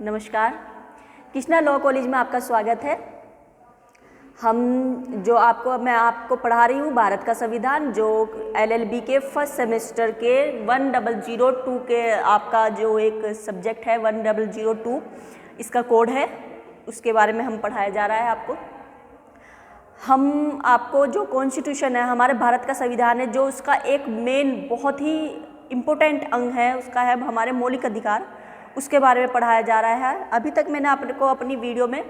नमस्कार। Krishna law college में आपका स्वागत है। मैं आपको पढ़ा रही हूँ भारत का संविधान, जो LLB के फर्स्ट सेमेस्टर के 1002 के आपका जो एक सब्जेक्ट है 1002, इसका कोड है, उसके बारे में हम पढ़ाया जा रहा है आपको। हम आपको जो कॉन्स्टिट्यूशन है, हमारे भारत का संविधान है, जो उसका एक मेन बहुत ही इम्पोर्टेंट अंग है, उसका है हमारे मौलिक अधिकार, उसके बारे में पढ़ाया जा रहा है। अभी तक मैंने आपको अपनी वीडियो में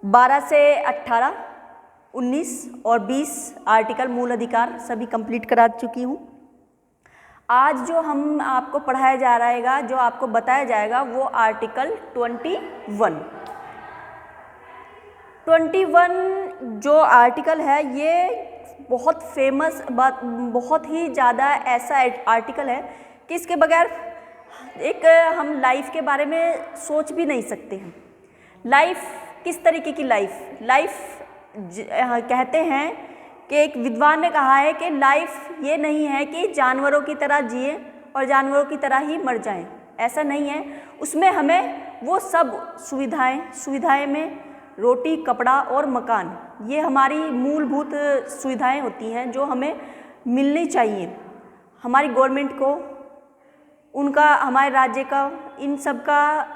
12 से 18, 19 और 20 आर्टिकल मूल अधिकार सभी कंप्लीट करा चुकी हूँ। आज जो हम आपको पढ़ाया जा रहेगा, जो आपको बताया जाएगा, वो आर्टिकल 21 जो आर्टिकल है, ये बहुत फेमस, बहुत ही ज़्यादा ऐसा आर्टिकल है कि इसके बगैर हम लाइफ के बारे में सोच भी नहीं सकते हैं। लाइफ किस तरीके की लाइफ कहते हैं कि एक विद्वान ने कहा है कि लाइफ ये नहीं है कि जानवरों की तरह जिए और जानवरों की तरह ही मर जाएं, ऐसा नहीं है। उसमें हमें वो सब सुविधाएं में रोटी, कपड़ा और मकान, ये हमारी मूलभूत सुविधाएं होती हैं जो हमें मिलनी चाहिए। हमारी गवर्नमेंट को, उनका, हमारे राज्य का, इन सब का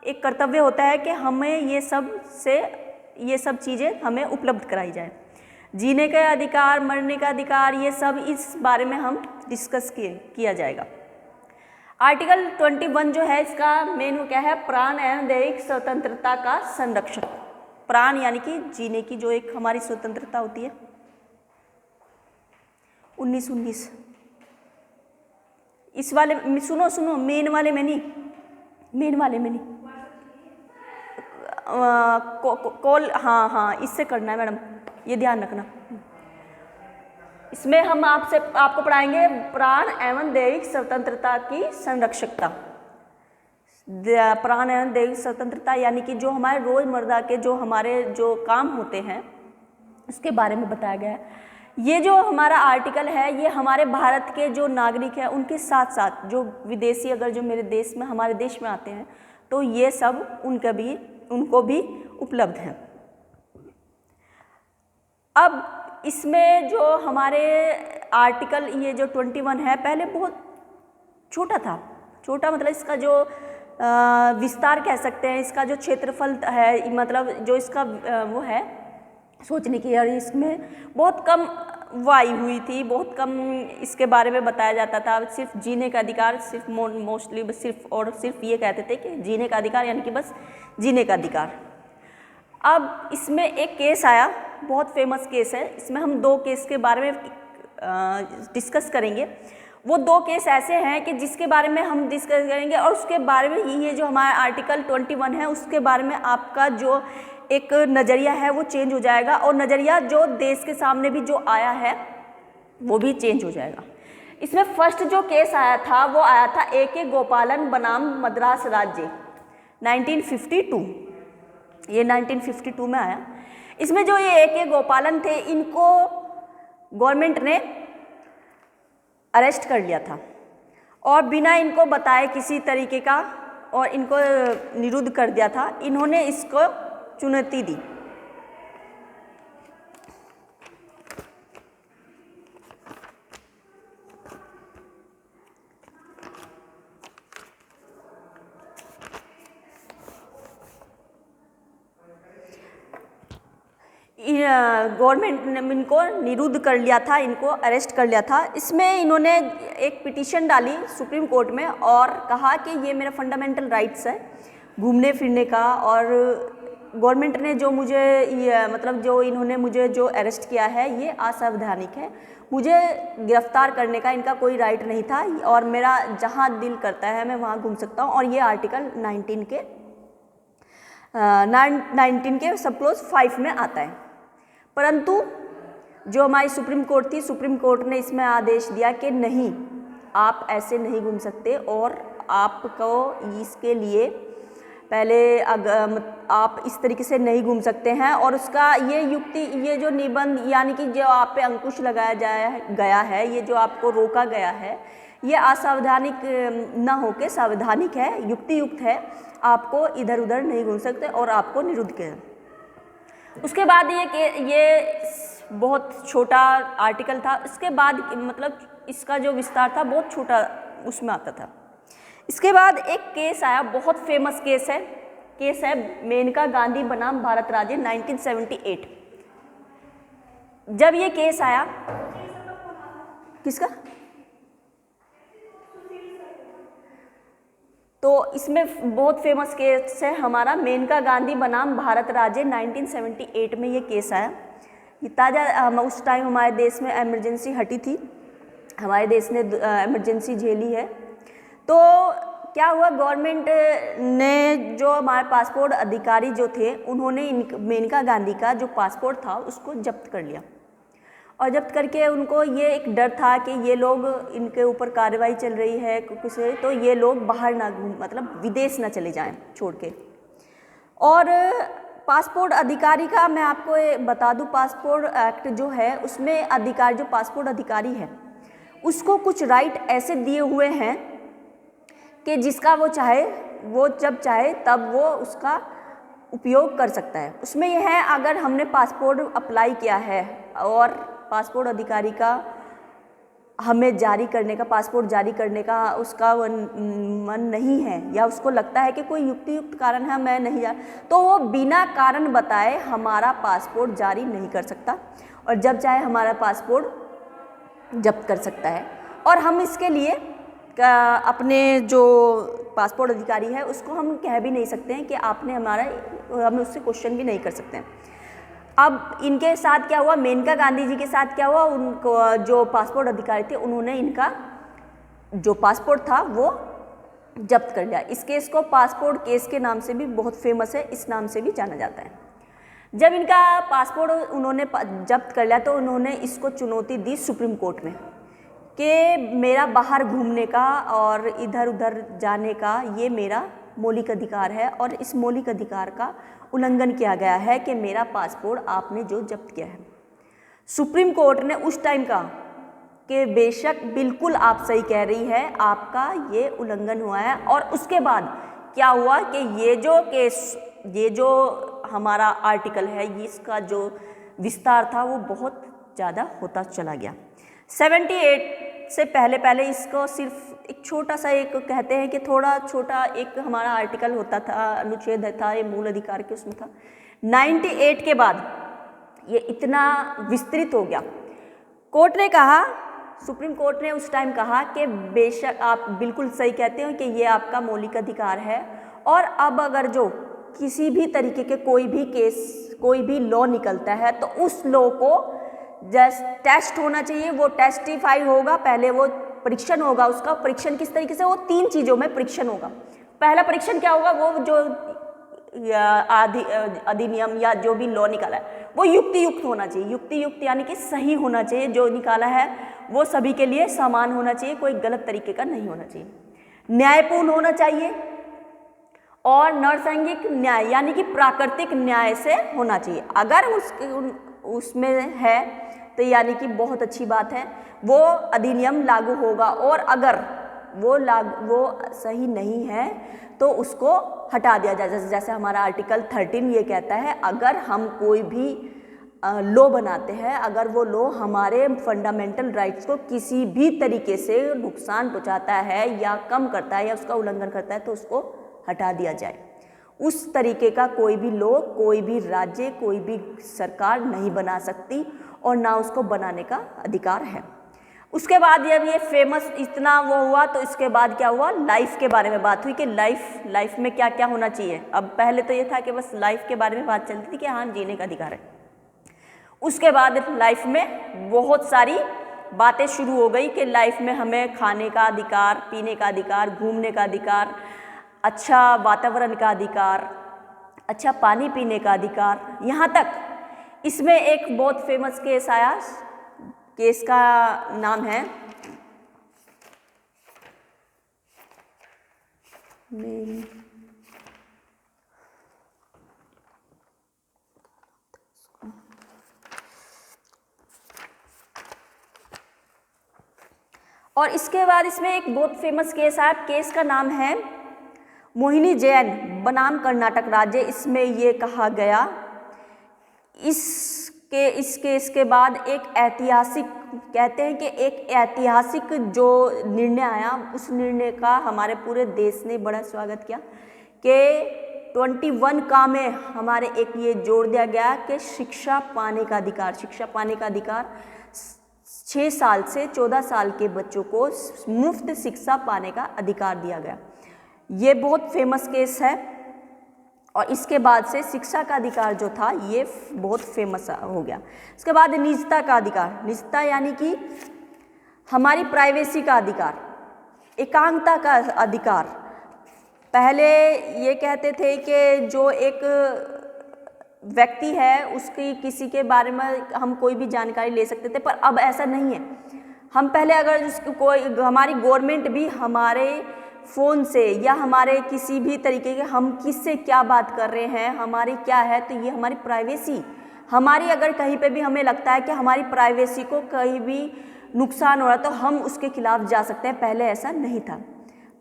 एक कर्तव्य होता है कि हमें ये सब चीज़ें हमें उपलब्ध कराई जाए। जीने का अधिकार, मरने का अधिकार, ये सब इस बारे में हम डिस्कस किया जाएगा। आर्टिकल 21 जो है, इसका मेन क्या है? प्राण एवं दैहिक स्वतंत्रता का संरक्षण। प्राण यानी कि जीने की जो एक हमारी स्वतंत्रता होती है। 19 इस वाले सुनो, मेन वाले में नहीं, कॉल, हाँ, इससे करना है मैडम, ये ध्यान रखना। इसमें हम आपको पढ़ाएंगे प्राण एवं दैहिक स्वतंत्रता की संरक्षकता। प्राण एवं दैहिक स्वतंत्रता यानी कि जो हमारे रोजमर्रा के जो काम होते हैं, उसके बारे में बताया गया है। ये जो हमारा आर्टिकल है, ये हमारे भारत के जो नागरिक हैं, उनके साथ साथ जो विदेशी अगर जो हमारे देश में आते हैं, तो ये सब उनको भी उपलब्ध है। अब इसमें जो हमारे आर्टिकल ये जो 21 है, पहले बहुत छोटा था। छोटा मतलब इसका जो विस्तार कह सकते हैं, इसका जो क्षेत्रफल है, मतलब जो इसका वो है सोचने की, और इसमें बहुत कम वाई हुई थी, बहुत कम इसके बारे में बताया जाता था। सिर्फ जीने का अधिकार, सिर्फ मोस्टली सिर्फ ये कहते थे कि जीने का अधिकार यानी कि बस जीने का अधिकार। अब इसमें एक केस आया, बहुत फेमस केस है। इसमें हम 2 केस के बारे में डिस्कस करेंगे। वो 2 केस ऐसे हैं कि जिसके बारे में हम डिस्कस करेंगे, और उसके बारे में ये जो हमारा आर्टिकल 21 है, उसके बारे में आपका जो एक नज़रिया है वो चेंज हो जाएगा, और नज़रिया जो देश के सामने भी जो आया है वो भी चेंज हो जाएगा। इसमें फर्स्ट जो केस आया था, वो आया था A.K. गोपालन बनाम मद्रास राज्य, 1952। ये 1952 में आया। इसमें जो ये A.K. गोपालन थे, इनको गवर्नमेंट ने अरेस्ट कर लिया था, और बिना इनको बताए किसी तरीके का, और इनको निरुद्ध कर दिया था। इन्होंने इसको चुनौती दी। गवर्नमेंट ने इनको निरुद्ध कर लिया था, इनको अरेस्ट कर लिया था। इसमें इन्होंने एक पिटीशन डाली सुप्रीम कोर्ट में, और कहा कि ये मेरा फंडामेंटल राइट्स है घूमने फिरने का, और गवर्नमेंट ने जो इन्होंने मुझे जो अरेस्ट किया है, ये असंवैधानिक है। मुझे गिरफ्तार करने का इनका कोई राइट नहीं था, और मेरा जहाँ दिल करता है मैं वहाँ घूम सकता हूँ। और ये आर्टिकल 19 के सब क्लोज 5 में आता है। परंतु जो हमारी सुप्रीम कोर्ट थी, सुप्रीम कोर्ट ने इसमें आदेश दिया कि नहीं, आप ऐसे नहीं घूम सकते, और आपको इसके लिए पहले आप इस तरीके से नहीं घूम सकते हैं। और उसका ये जो निबंध यानी कि जो आप पे अंकुश लगाया गया है, ये जो आपको रोका गया है, ये असावधानिक ना होके सावधानिक है, युक्ति युक्त है, आपको इधर उधर नहीं घूम सकते और आपको निरुद्ध किया। उसके बाद ये बहुत छोटा आर्टिकल था। इसके बाद मतलब इसका जो विस्तार था बहुत छोटा उसमें आता था। इसके बाद एक केस आया, बहुत फेमस केस है मेनका गांधी बनाम भारत राज्य 1978। जब ये केस आया, किसका? तो इसमें बहुत फेमस केस है हमारा मेनका गांधी बनाम भारत राज्य 1978 में ये केस आया। ये ताज़ा उस टाइम हमारे देश में इमरजेंसी हटी थी, हमारे देश ने इमरजेंसी झेली है। तो क्या हुआ, गवर्नमेंट ने जो हमारे पासपोर्ट अधिकारी जो थे उन्होंने मेनका गांधी का जो पासपोर्ट था उसको जब्त कर लिया। और जब्त करके उनको ये एक डर था कि ये लोग, इनके ऊपर कार्रवाई चल रही है किसी, तो ये लोग बाहर ना मतलब विदेश ना चले जाएं छोड़ के। और पासपोर्ट अधिकारी का मैं आपको बता दूं, पासपोर्ट एक्ट जो है उसमें अधिकारी, जो पासपोर्ट अधिकारी है उसको कुछ राइट ऐसे दिए हुए हैं कि जिसका वो चाहे, वो जब चाहे तब वो उसका उपयोग कर सकता है। उसमें यह है, अगर हमने पासपोर्ट अप्लाई किया है और पासपोर्ट अधिकारी का हमें जारी करने का, पासपोर्ट जारी करने का उसका मन नहीं है या उसको लगता है कि कोई युक्त कारण है मैं नहीं जा, तो वो बिना कारण बताए हमारा पासपोर्ट जारी नहीं कर सकता और जब चाहे हमारा पासपोर्ट जब्त कर सकता है। और हम इसके लिए अपने जो पासपोर्ट अधिकारी है उसको हम कह भी नहीं सकते हैं कि आपने हम उससे क्वेश्चन भी नहीं कर सकते हैं। अब इनके साथ क्या हुआ, मेनका गांधी जी के साथ क्या हुआ, उनको जो पासपोर्ट अधिकारी थे उन्होंने इनका जो पासपोर्ट था वो जब्त कर लिया। इस केस को पासपोर्ट केस के नाम से भी बहुत फेमस है, इस नाम से भी जाना जाता है। जब इनका पासपोर्ट उन्होंने जब्त कर लिया तो उन्होंने इसको चुनौती दी सुप्रीम कोर्ट में कि मेरा बाहर घूमने का और इधर उधर जाने का ये मेरा मौलिक अधिकार है और इस मौलिक अधिकार का उल्लंघन किया गया है कि मेरा पासपोर्ट आपने जो जब्त किया है। सुप्रीम कोर्ट ने उस टाइम कहा कि बेशक बिल्कुल आप सही कह रही है, आपका ये उल्लंघन हुआ है। और उसके बाद क्या हुआ कि ये जो केस, ये जो हमारा आर्टिकल है, इसका जो विस्तार था वो बहुत ज़्यादा होता चला गया। 78 से पहले इसको सिर्फ एक छोटा सा, एक कहते हैं कि थोड़ा छोटा एक हमारा आर्टिकल होता था, अनुच्छेद था, ये मूल अधिकार के उसमें था। 98 के बाद ये इतना विस्तृत हो गया। कोर्ट ने कहा, सुप्रीम कोर्ट ने उस टाइम कहा कि बेशक आप बिल्कुल सही कहते हो कि ये आपका मौलिक अधिकार है और अब अगर जो किसी भी तरीके के कोई भी केस, कोई भी लॉ निकलता है तो उस लॉ को टेस्ट होना चाहिए, वो टेस्टिफाई होगा, पहले वो परीक्षण होगा। उसका परीक्षण किस तरीके से, वो 3 चीज़ों में परीक्षण होगा। पहला परीक्षण क्या होगा, वो जो अधिनियम या जो भी लॉ निकाला है वो युक्ति युक्त होना चाहिए। युक्ति युक्त यानी कि सही होना चाहिए, जो निकाला है वो सभी के लिए समान होना चाहिए, कोई गलत तरीके का नहीं होना चाहिए, न्यायपूर्ण होना चाहिए और नैसर्गिक न्याय यानी कि प्राकृतिक न्याय से होना चाहिए। अगर उसमें है तो यानी कि बहुत अच्छी बात है, वो अधिनियम लागू होगा। और अगर वो सही नहीं है तो उसको हटा दिया जाए। जैसे हमारा आर्टिकल 13 ये कहता है, अगर हम कोई भी लॉ बनाते हैं, अगर वो लॉ हमारे फंडामेंटल राइट्स को किसी भी तरीके से नुकसान पहुंचाता है या कम करता है या उसका उल्लंघन करता है तो उसको हटा दिया जाए। उस तरीके का कोई भी लॉ, कोई भी राज्य, कोई भी सरकार नहीं बना सकती और ना उसको बनाने का अधिकार है। उसके बाद जब ये फेमस इतना वो हुआ तो इसके बाद क्या हुआ, लाइफ के बारे में बात हुई कि लाइफ में क्या क्या होना चाहिए। अब पहले तो ये था कि बस लाइफ के बारे में बात चलती थी कि हाँ जीने का अधिकार है। उसके बाद लाइफ में बहुत सारी बातें शुरू हो गई कि लाइफ में हमें खाने का अधिकार, पीने का अधिकार, घूमने का अधिकार, अच्छा वातावरण का अधिकार, अच्छा पानी पीने का अधिकार। यहाँ तक इसमें एक बहुत फेमस केस आया, केस का नाम है और इसके बाद इसमें एक बहुत फेमस केस है, केस का नाम है मोहिनी जैन बनाम कर्नाटक राज्य। इसमें ये कहा गया, इस केस के बाद एक ऐतिहासिक, कहते हैं कि एक ऐतिहासिक जो निर्णय आया, उस निर्णय का हमारे पूरे देश ने बड़ा स्वागत किया कि 21 का में हमारे एक ये जोड़ दिया गया कि शिक्षा पाने का अधिकार, 6 साल से 14 साल के बच्चों को मुफ्त शिक्षा पाने का अधिकार दिया गया। ये बहुत फेमस केस है और इसके बाद से शिक्षा का अधिकार जो था ये बहुत फेमस हो गया। इसके बाद निजता का अधिकार, निजता यानी कि हमारी प्राइवेसी का अधिकार, एकांतता का अधिकार। पहले ये कहते थे कि जो एक व्यक्ति है उसकी किसी के बारे में हम कोई भी जानकारी ले सकते थे, पर अब ऐसा नहीं है। हम पहले अगर कोई, हमारी गवर्नमेंट भी हमारे फ़ोन से या हमारे किसी भी तरीके के, हम किससे क्या बात कर रहे हैं, हमारी क्या है, तो ये हमारी प्राइवेसी, हमारी अगर कहीं पे भी हमें लगता है कि हमारी प्राइवेसी को कहीं भी नुकसान हो रहा है तो हम उसके खिलाफ जा सकते हैं। पहले ऐसा नहीं था।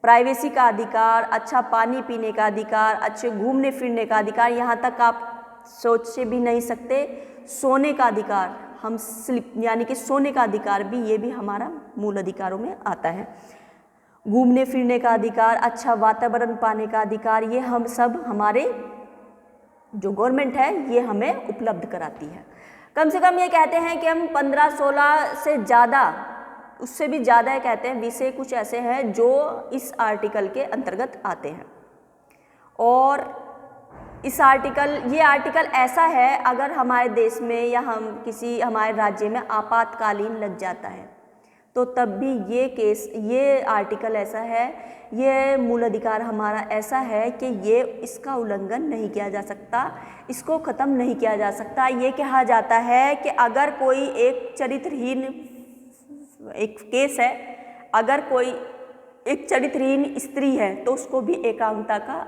प्राइवेसी का अधिकार, अच्छा पानी पीने का अधिकार, अच्छे घूमने फिरने का अधिकार, यहाँ तक आप सोच से भी नहीं सकते सोने का अधिकार, हम स्लिप यानी कि सोने का अधिकार भी, ये भी हमारा मूल अधिकारों में आता है। घूमने फिरने का अधिकार, अच्छा वातावरण पाने का अधिकार, ये हम सब हमारे जो गवर्नमेंट है ये हमें उपलब्ध कराती है। कम से कम ये कहते हैं कि हम 15-16 से ज़्यादा, उससे भी ज़्यादा कहते हैं, विषय कुछ ऐसे हैं जो इस आर्टिकल के अंतर्गत आते हैं। और इस ये आर्टिकल ऐसा है, अगर हमारे देश में या हम किसी हमारे राज्य में आपातकालीन लग जाता है तो तब भी ये आर्टिकल ऐसा है, ये मूल अधिकार हमारा ऐसा है कि ये इसका उल्लंघन नहीं किया जा सकता, इसको ख़त्म नहीं किया जा सकता। ये कहा जाता है कि अगर कोई एक चरित्रहीन, एक केस है, अगर कोई एक चरित्रहीन स्त्री है तो उसको भी एकांतता का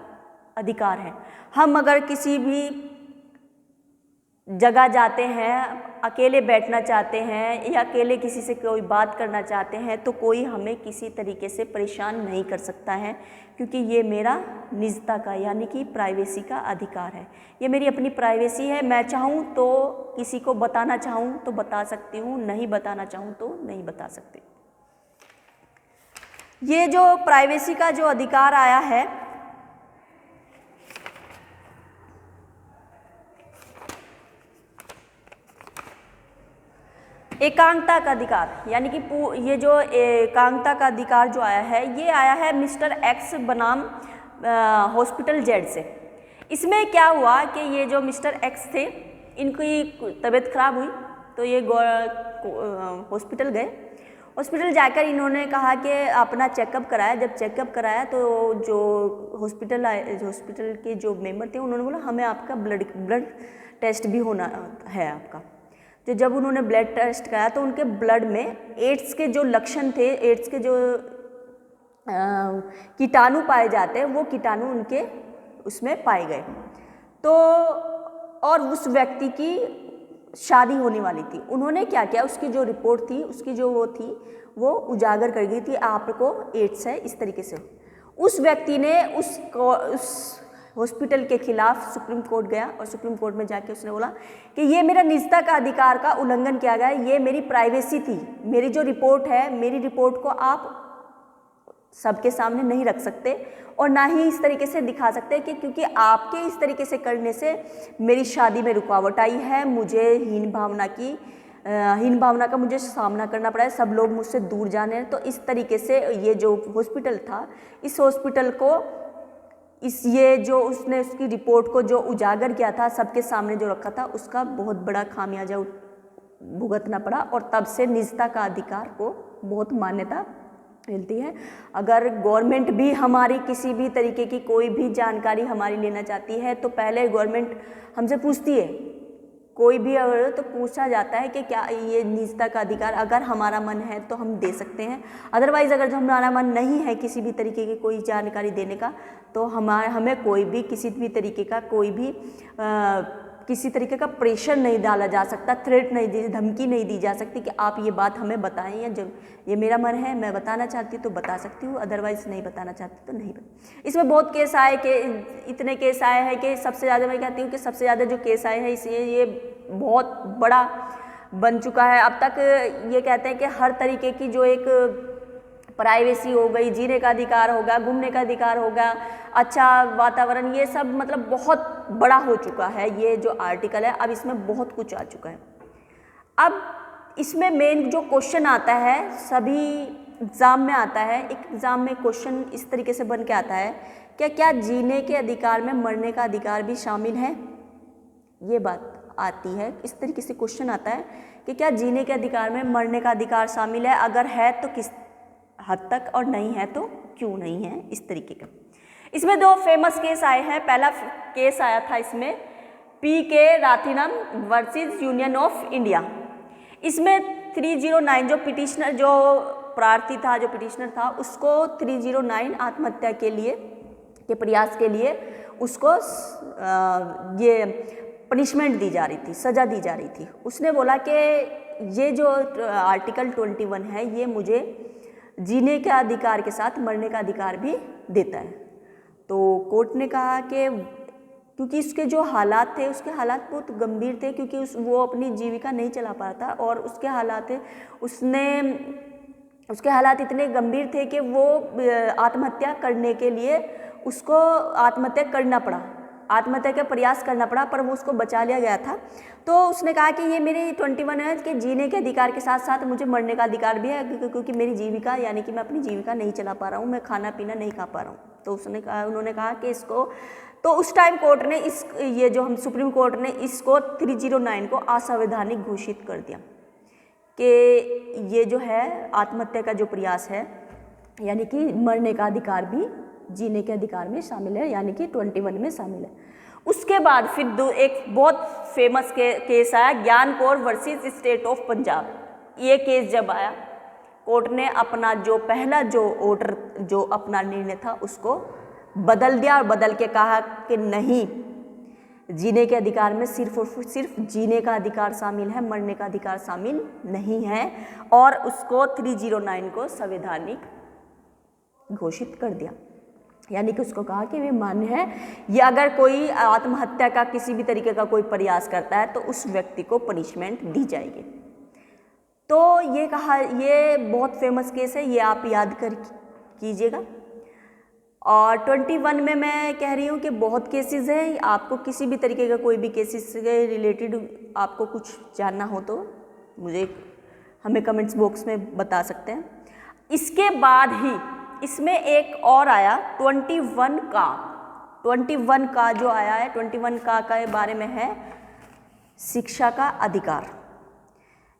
अधिकार है। हम अगर किसी भी जगह जाते हैं, अकेले बैठना चाहते हैं या अकेले किसी से कोई बात करना चाहते हैं तो कोई हमें किसी तरीके से परेशान नहीं कर सकता है, क्योंकि ये मेरा निजता का यानी कि प्राइवेसी का अधिकार है। ये मेरी अपनी प्राइवेसी है। मैं चाहूँ तो किसी को बताना चाहूँ तो बता सकती हूँ, नहीं बताना चाहूँ तो नहीं बता सकती। ये जो प्राइवेसी का जो अधिकार आया है, एकांतता का अधिकार यानी कि ये जो एकांतता का अधिकार जो आया है, ये आया है मिस्टर एक्स बनाम हॉस्पिटल जेड से। इसमें क्या हुआ कि ये जो मिस्टर एक्स थे, इनकी तबीयत खराब हुई तो ये हॉस्पिटल गए। हॉस्पिटल जाकर इन्होंने कहा कि अपना चेकअप कराया। जब चेकअप कराया तो जो हॉस्पिटल के जो मेंबर थे उन्होंने बोला हमें आपका ब्लड टेस्ट भी होना है आपका। तो जब उन्होंने ब्लड टेस्ट कराया तो उनके ब्लड में एड्स के जो लक्षण थे, एड्स के जो कीटाणु पाए जाते हैं, वो कीटाणु उनके उसमें पाए गए। तो और उस व्यक्ति की शादी होने वाली थी। उन्होंने क्या किया, उसकी जो रिपोर्ट थी, उसकी जो वो थी, वो उजागर कर गई थी आपको एड्स है इस तरीके से। उस व्यक्ति ने उस हॉस्पिटल के खिलाफ सुप्रीम कोर्ट गया और सुप्रीम कोर्ट में जाके उसने बोला कि ये मेरा निजता का अधिकार का उल्लंघन किया गया, ये मेरी प्राइवेसी थी, मेरी जो रिपोर्ट है, मेरी रिपोर्ट को आप सबके सामने नहीं रख सकते और ना ही इस तरीके से दिखा सकते कि क्योंकि आपके इस तरीके से करने से मेरी शादी में रुकावट आई है, मुझे हीन भावना का मुझे सामना करना पड़ा है, सब लोग मुझसे दूर जाने हैं। तो इस तरीके से ये जो हॉस्पिटल था, इस हॉस्पिटल को ये जो उसने उसकी रिपोर्ट को जो उजागर किया था, सबके सामने जो रखा था, उसका बहुत बड़ा खामियाजा भुगतना पड़ा और तब से निजता का अधिकार को बहुत मान्यता मिलती है। अगर गवर्नमेंट भी हमारी किसी भी तरीके की कोई भी जानकारी हमारी लेना चाहती है तो पहले गवर्नमेंट हमसे पूछती है, कोई भी अगर तो पूछा जाता है कि क्या ये निजता का अधिकार, अगर हमारा मन है तो हम दे सकते हैं, अदरवाइज़ अगर जो हमारा मन नहीं है किसी भी तरीके की कोई जानकारी देने का तो हमें कोई भी किसी भी तरीके का कोई भी किसी तरीके का प्रेशर नहीं डाला जा सकता, थ्रेट नहीं दी, धमकी नहीं दी जा सकती कि आप ये बात हमें बताएं, या जब ये मेरा मन है मैं बताना चाहती हूँ तो बता सकती हूँ, अदरवाइज़ नहीं बताना चाहती तो नहीं बता। इसमें बहुत केस आए कि इतने केस आए हैं कि सबसे ज़्यादा मैं कहती हूँ कि सबसे ज़्यादा जो केस आए हैं इसलिए ये बहुत बड़ा बन चुका है अब तक। ये कहते हैं कि हर तरीके की जो एक प्राइवेसी हो गई, जीने का अधिकार होगा, घूमने का अधिकार होगा, अच्छा वातावरण, ये सब मतलब बहुत बड़ा हो चुका है ये जो आर्टिकल है। अब इसमें बहुत कुछ आ चुका है। अब इसमें मेन जो क्वेश्चन आता है, सभी एग्ज़ाम में आता है, एक एग्ज़ाम में क्वेश्चन इस तरीके से बन के आता है, क्या जीने के अधिकार में मरने का अधिकार भी शामिल है? ये बात आती है, इस तरीके से क्वेश्चन आता है कि क्या जीने के अधिकार में मरने का अधिकार शामिल है, अगर है तो किस हद तक, और नहीं है तो क्यों नहीं है, इस तरीके का। इसमें दो फेमस केस आए हैं। पहला केस आया था इसमें P K. Rathinam versus Union of India. इसमें 309 जो पिटिशनर, जो प्रार्थी था, जो पिटिशनर था, उसको 309 आत्महत्या के लिए के प्रयास के लिए उसको ये पनिशमेंट दी जा रही थी, सज़ा दी जा रही थी। उसने बोला कि ये जो आर्टिकल 21 है ये मुझे जीने के अधिकार के साथ मरने का अधिकार भी देता है। तो कोर्ट ने कहा कि क्योंकि उसके जो हालात थे, उसके हालात बहुत गंभीर थे, क्योंकि वो अपनी जीविका नहीं चला पा रहा था, और उसके हालात इतने गंभीर थे कि वो आत्महत्या करने के लिए उसको आत्महत्या करना पड़ा, आत्महत्या का प्रयास करना पड़ा, पर वो उसको बचा लिया गया था। तो उसने कहा कि ये मेरे 21 है कि जीने के अधिकार के साथ साथ मुझे मरने का अधिकार भी है, क्योंकि मेरी जीविका, यानी कि मैं अपनी जीविका नहीं चला पा रहा हूँ, मैं खाना पीना नहीं खा पा रहा हूँ। तो उन्होंने कहा कि इसको, तो उस टाइम कोर्ट ने ये जो हम सुप्रीम कोर्ट ने इसको 309 को असंवैधानिक घोषित कर दिया कि ये जो है आत्महत्या का जो प्रयास है, यानी कि मरने का अधिकार भी जीने के अधिकार में शामिल है, यानी कि 21 में शामिल है। उसके बाद फिर एक बहुत फेमस केस आया, ज्ञान Kaur versus state of Punjab. ये केस जब आया, कोर्ट ने अपना जो पहला जो ऑर्डर, जो अपना निर्णय था, उसको बदल दिया और बदल के कहा कि नहीं, जीने के अधिकार में सिर्फ और सिर्फ जीने का अधिकार शामिल है, मरने का अधिकार शामिल नहीं है, और उसको 309 को संवैधानिक घोषित कर दिया। यानी कि उसको कहा कि वे मान्य है, ये अगर कोई आत्महत्या का किसी भी तरीके का कोई प्रयास करता है तो उस व्यक्ति को पनिशमेंट दी जाएगी। तो ये कहा, ये बहुत फेमस केस है, ये आप याद कर कीजिएगा। और 21 में मैं कह रही हूँ कि बहुत केसेस हैं, आपको किसी भी तरीके का कोई भी केसेस से रिलेटेड आपको कुछ जानना हो तो हमें कमेंट्स बॉक्स में बता सकते हैं। इसके बाद ही इसमें एक और आया 21 का जो आया है, 21 का के बारे में है शिक्षा का अधिकार,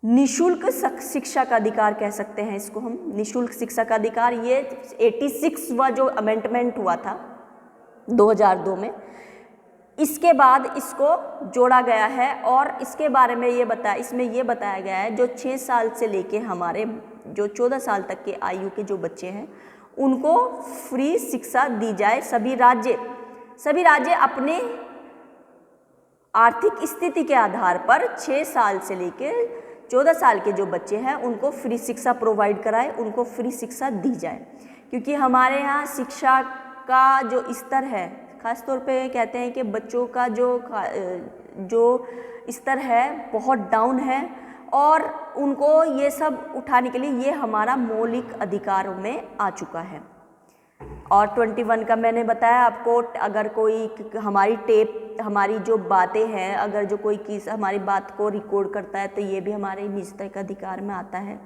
निशुल्क शिक्षा का अधिकार कह सकते हैं इसको हम, निशुल्क शिक्षा का अधिकार। ये 86वां जो अमेंडमेंट हुआ था 2002 में, इसके बाद इसको जोड़ा गया है, और इसके बारे में इसमें ये बताया गया है जो 6 साल से लेके हमारे जो 14 साल तक के आयु के जो बच्चे हैं उनको फ्री शिक्षा दी जाए। सभी राज्य अपने आर्थिक स्थिति के आधार पर 6 साल से लेके 14 साल के जो बच्चे हैं उनको फ्री शिक्षा प्रोवाइड कराए, उनको फ्री शिक्षा दी जाए। क्योंकि हमारे यहाँ शिक्षा का जो स्तर है, ख़ास तौर पे कहते हैं कि बच्चों का जो स्तर है बहुत डाउन है, और उनको ये सब उठाने के लिए ये हमारा मौलिक अधिकारों में आ चुका है। और 21 का मैंने बताया आपको, अगर कोई हमारी जो बातें हैं, अगर जो कोई हमारी बात को रिकॉर्ड करता है तो ये भी हमारे निजता के अधिकार में आता है।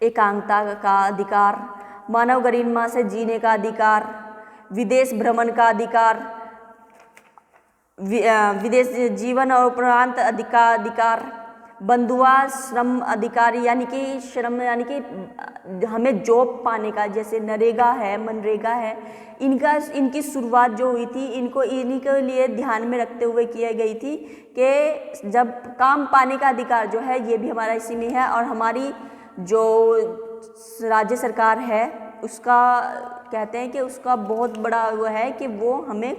एकांकता का अधिकार, मानव गरिमा से जीने का अधिकार, विदेश भ्रमण का अधिकार, विदेश जीवन और उपरांत अधिकार, बंधुआ श्रम अधिकार, यानी कि हमें जॉब पाने का, जैसे नरेगा है, मनरेगा है, इनकी शुरुआत जो हुई थी इन्हीं के लिए ध्यान में रखते हुए की गई थी कि जब काम पाने का अधिकार जो है ये भी हमारा इसी में है। और हमारी जो राज्य सरकार है उसका कहते हैं कि उसका बहुत बड़ा वो है कि वो हमें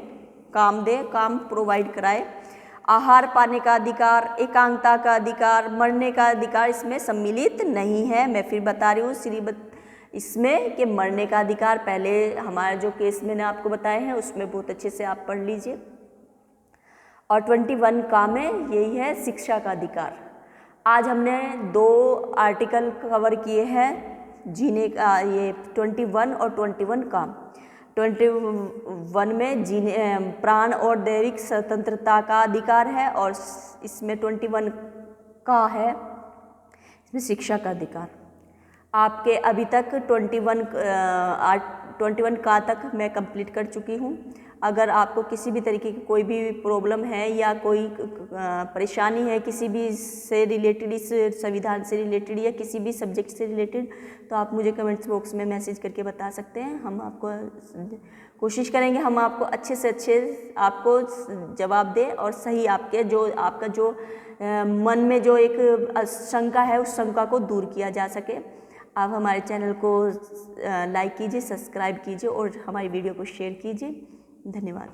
काम दे, काम प्रोवाइड कराए। आहार पाने का अधिकार, एकांकता का अधिकार, मरने का अधिकार इसमें सम्मिलित नहीं है। मैं फिर बता रही हूँ इसमें कि मरने का अधिकार पहले हमारा जो केस मैंने आपको बताए हैं उसमें बहुत अच्छे से आप पढ़ लीजिए। और 21 का में यही है शिक्षा का अधिकार। आज हमने 2 आर्टिकल कवर किए हैं जीने का, ये 21 और 21 का। 21 में जीने प्राण और दैविक स्वतंत्रता का अधिकार है और इसमें 21 का है, इसमें शिक्षा का अधिकार। आपके अभी तक 21 का तक मैं कंप्लीट कर चुकी हूँ। अगर आपको किसी भी तरीके की कोई भी प्रॉब्लम है या कोई परेशानी है किसी भी से रिलेटेड, इस संविधान से रिलेटेड या किसी भी सब्जेक्ट से रिलेटेड, तो आप मुझे कमेंट्स बॉक्स में मैसेज करके बता सकते हैं। हम आपको कोशिश करेंगे हम आपको अच्छे से अच्छे आपको जवाब दें और सही आपका जो मन में जो एक शंका है उस शंका को दूर किया जा सके। आप हमारे चैनल को लाइक कीजिए, सब्सक्राइब कीजिए और हमारी वीडियो को शेयर कीजिए। धन्यवाद।